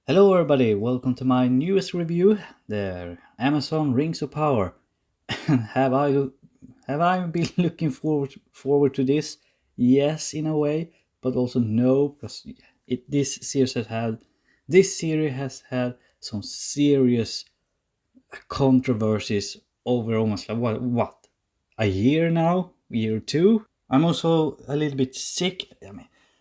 Hello, everybody. Welcome to my newest review, the Amazon Rings of Power. have I have I been looking forward to this? Yes, in a way, but also no, because this series has had some serious controversies over almost like what a year now, year two. I'm also a little bit sick.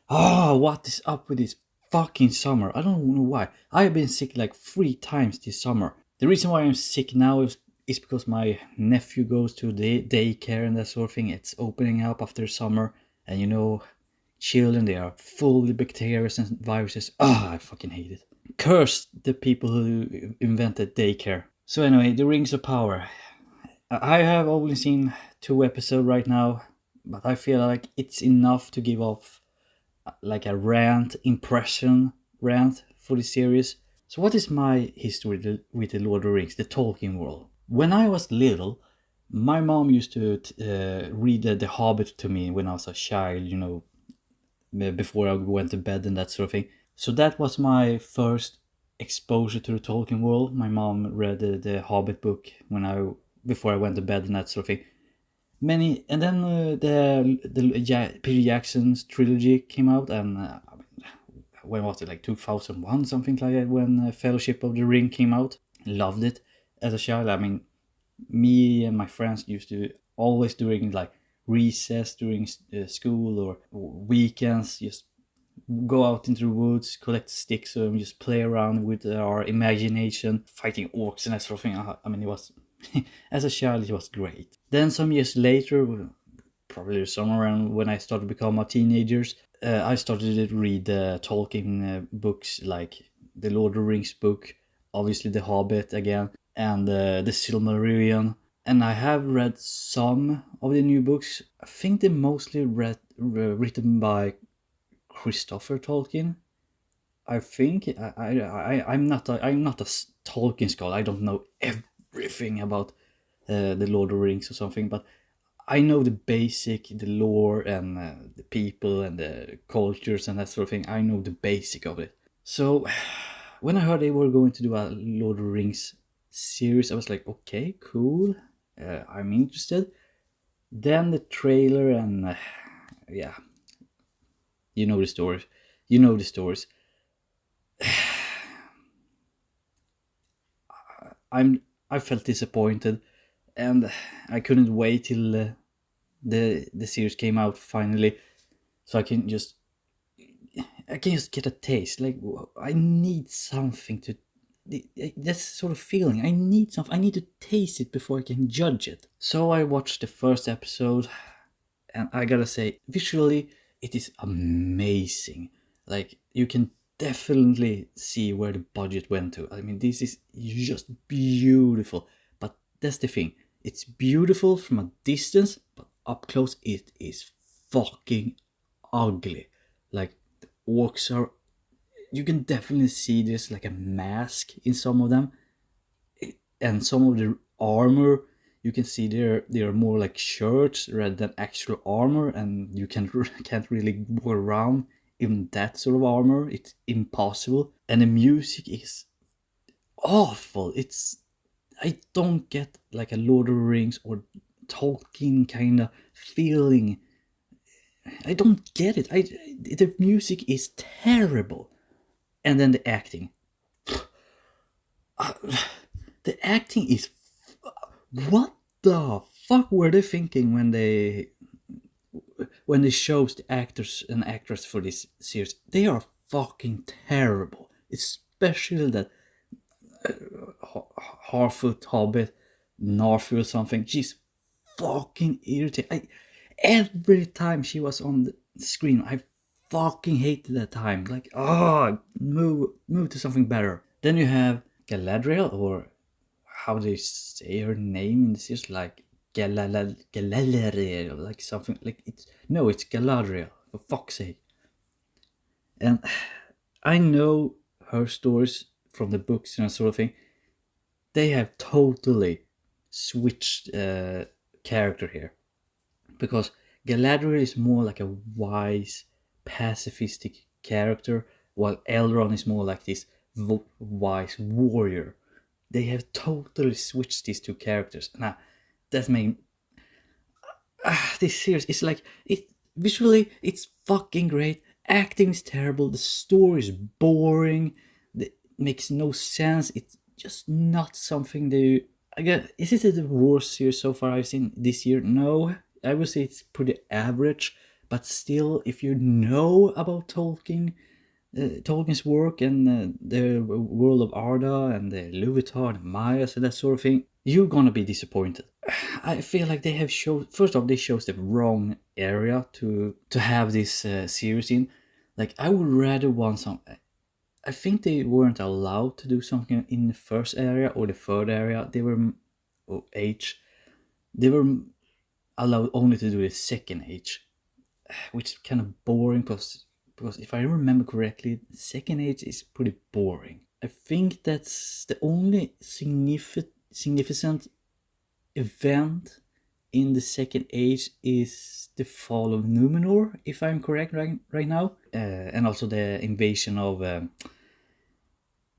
What is up with this fucking summer? I don't know why. I've been sick like 3 times this summer. The reason why I'm sick now is because my nephew goes to the daycare and that sort of thing. It's opening up after summer, and children, they are full of bacteria and viruses. I fucking hate it. Curse the people who invented daycare. So anyway, the Rings of Power. I have only seen 2 episodes right now, but I feel like it's enough to give off like a rant for the series. So what is my history with the Lord of the Rings, the Tolkien world? When I was little, my mom used to read the Hobbit to me when I was a child, before I went to bed and that sort of thing. So that was my first exposure to the Tolkien world. My mom read the Hobbit book before I went to bed and that sort of thing. And then Peter Jackson's trilogy came out, and when was it, like 2001, something like that, when Fellowship of the Ring came out. Loved it as a child. I mean, me and my friends used to always, during like recess, during school or weekends, just go out into the woods, collect sticks, and just play around with our imagination, fighting orcs and that sort of thing. I mean, it was as a child, it was great. Then some years later, probably somewhere around when I started to become a teenager, I started to read Tolkien books like the Lord of the Rings book, obviously the Hobbit again, and the Silmarillion. And I have read some of the new books. I think they're mostly written by Christopher Tolkien. I think I'm not a Tolkien scholar. I don't know everything about the Lord of the Rings or something, but I know the lore and the people and the cultures and that sort of thing. I know the basic of it. So when I heard they were going to do a Lord of the Rings series, I was like, okay, cool. I'm interested. Then the trailer and yeah, you know the stories. You know the stories. I felt disappointed, and I couldn't wait till the series came out finally, so I can just get a taste. Like, I need something to. That's sort of feeling. I need something. I need to taste it before I can judge it. So I watched the first episode, and I gotta say, visually, it is amazing. Like, you can definitely see where the budget went to. I mean, this is just beautiful. But that's the thing. It's beautiful from a distance, but up close, it is fucking ugly. Like, the orcs are. You can definitely see there's like a mask in some of them, and some of the armor, you can see they're more like shirts rather than actual armor, and you can't really go around in that sort of armor. It's impossible, and the music is awful. I don't get like a Lord of the Rings or Tolkien kind of feeling. I don't get it. The music is terrible, and then the acting. The acting is, what the fuck were they thinking when they chose the actors and actresses for this series? They are fucking terrible. Especially that Harfoot Hobbit, Narfu or something. She's fucking irritating. Every time she was on the screen, I fucking hated that time. Like, move to something better. Then you have Galadriel, or how they say her name in the series, like Galadriel, like something like it's Galadriel, for fuck's sake. And I know her stories from the books and that sort of thing. They have totally switched character here, because Galadriel is more like a wise, pacifistic character, while Elrond is more like this wise warrior. They have totally switched these two characters. Now, that made this series is like it visually. It's fucking great. Acting is terrible. The story is boring. It makes no sense. It's just not something they. Again, is it the worst series so far I've seen this year? No, I would say it's pretty average. But still, if you know about Tolkien's work and the world of Arda and the Luvatar and Mayas and that sort of thing, you're gonna be disappointed. I feel like they have showed. First off, they chose the wrong area to have this series in. Like I would rather want some. I think they weren't allowed to do something in the first area or the third area. They were age. They were allowed only to do the second age, which is kind of boring because if I remember correctly, the second age is pretty boring. I think that's the only significant event in the second age is the fall of Numenor, if I'm correct right now, and also the invasion of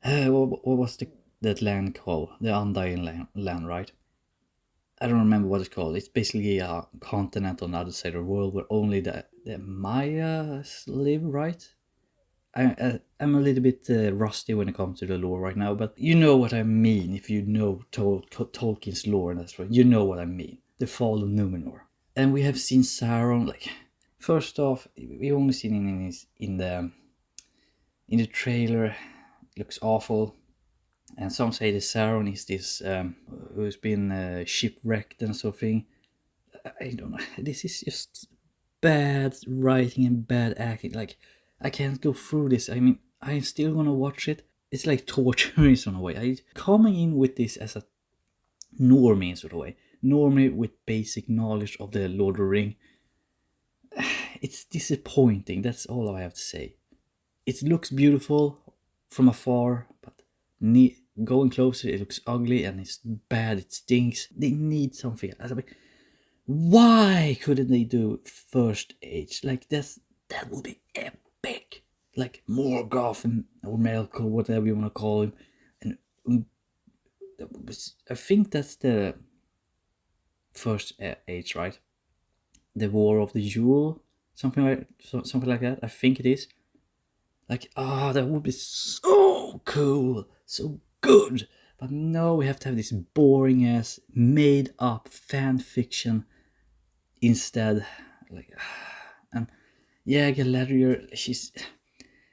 what was that land called? The Undying land, right? I don't remember what it's called. It's basically a continent on the other side of the world where only the Mayas live, right? I'm a little bit rusty when it comes to the lore right now, but you know what I mean if you know Tolkien's lore, and that's right. You know what I mean. The fall of Numenor, and we have seen Sauron. Like, first off, we only seen him in the trailer. It looks awful, and some say the Sauron is this who's been shipwrecked and something. I don't know. This is just bad writing and bad acting. Like, I can't go through this. I mean, I'm still gonna watch it. It's like torture in some way. I coming in with this as a normie in sort of way. Normie with basic knowledge of the Lord of the Ring. It's disappointing. That's all I have to say. It looks beautiful from afar, but going closer, it looks ugly and it's bad. It stinks. They need something. I mean, why couldn't they do first age? Like that would be epic. Like Morgoth or Melkor, whatever you want to call him, and I think that's the first age, right? The War of the Yule, something like that. I think it is. Like, that would be so cool, so good. But no, we have to have this boring ass made up fan fiction instead. Like, and yeah, Galadriel, she's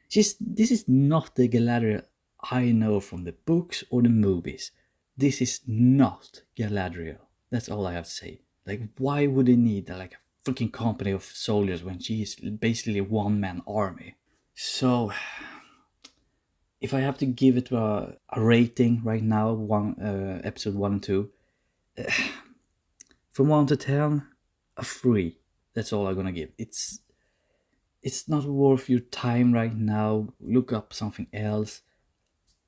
this is not the Galadriel I know from the books or the movies. This is not Galadriel. That's all I have to say. Like, why would they need like a freaking company of soldiers when she's basically a one-man army? So, if I have to give it a rating right now, episode 1 and 2, from 1 to 10, a 3. That's all I'm gonna give. It's not worth your time right now. Look up something else.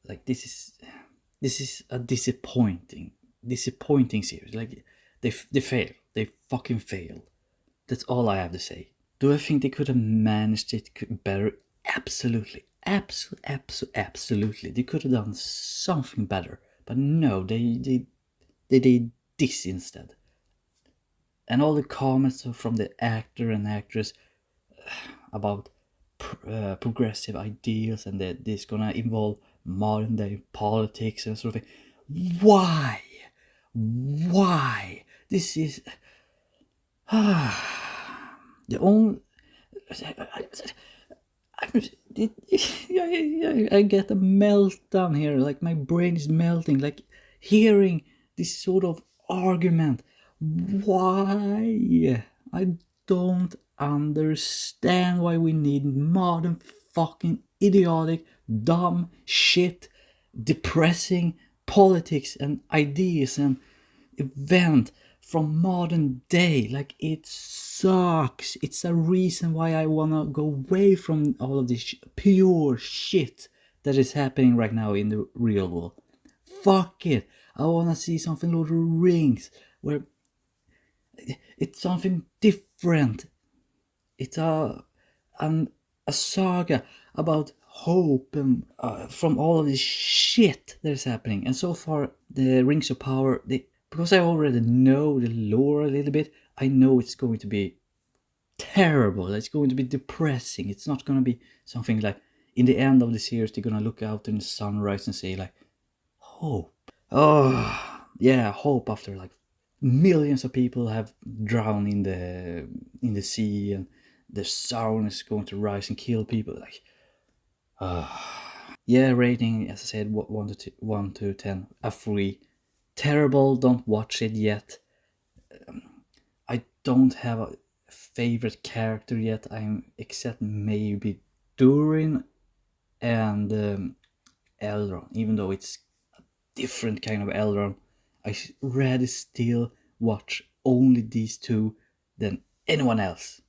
Like, this is a disappointing series. Like, they fail. They fucking fail. That's all I have to say. Do I think they could have managed it better? Absolutely. Absolutely. They could have done something better. But no, they did this instead. And all the comments from the actor and actress about progressive ideals and that this gonna involve modern day politics and sort of thing. Why? This is the only. I get a meltdown here. Like, my brain is melting. Like, hearing this sort of argument. Why? I don't understand why we need modern fucking idiotic, dumb shit, depressing politics and ideas and event from modern day. Like, it sucks. It's a reason why I wanna go away from all of this pure shit that is happening right now in the real world. Fuck it. I wanna see something Lord of the Rings where it's something different. It's a saga about hope and from all of this shit that is happening. And so far, the Rings of Power, because I already know the lore a little bit, I know it's going to be terrible. It's going to be depressing. It's not going to be something like in the end of the series they're going to look out in the sunrise and say like hope. Oh yeah, hope after like millions of people have drowned in the sea and the Sauron is going to rise and kill people. Like yeah, rating as I said 1 to 10, a 3. Terrible, don't watch it yet. I don't have a favorite character yet. I'm except maybe Durin and Elrond, even though it's a different kind of Elrond. I rather still watch only these two than anyone else.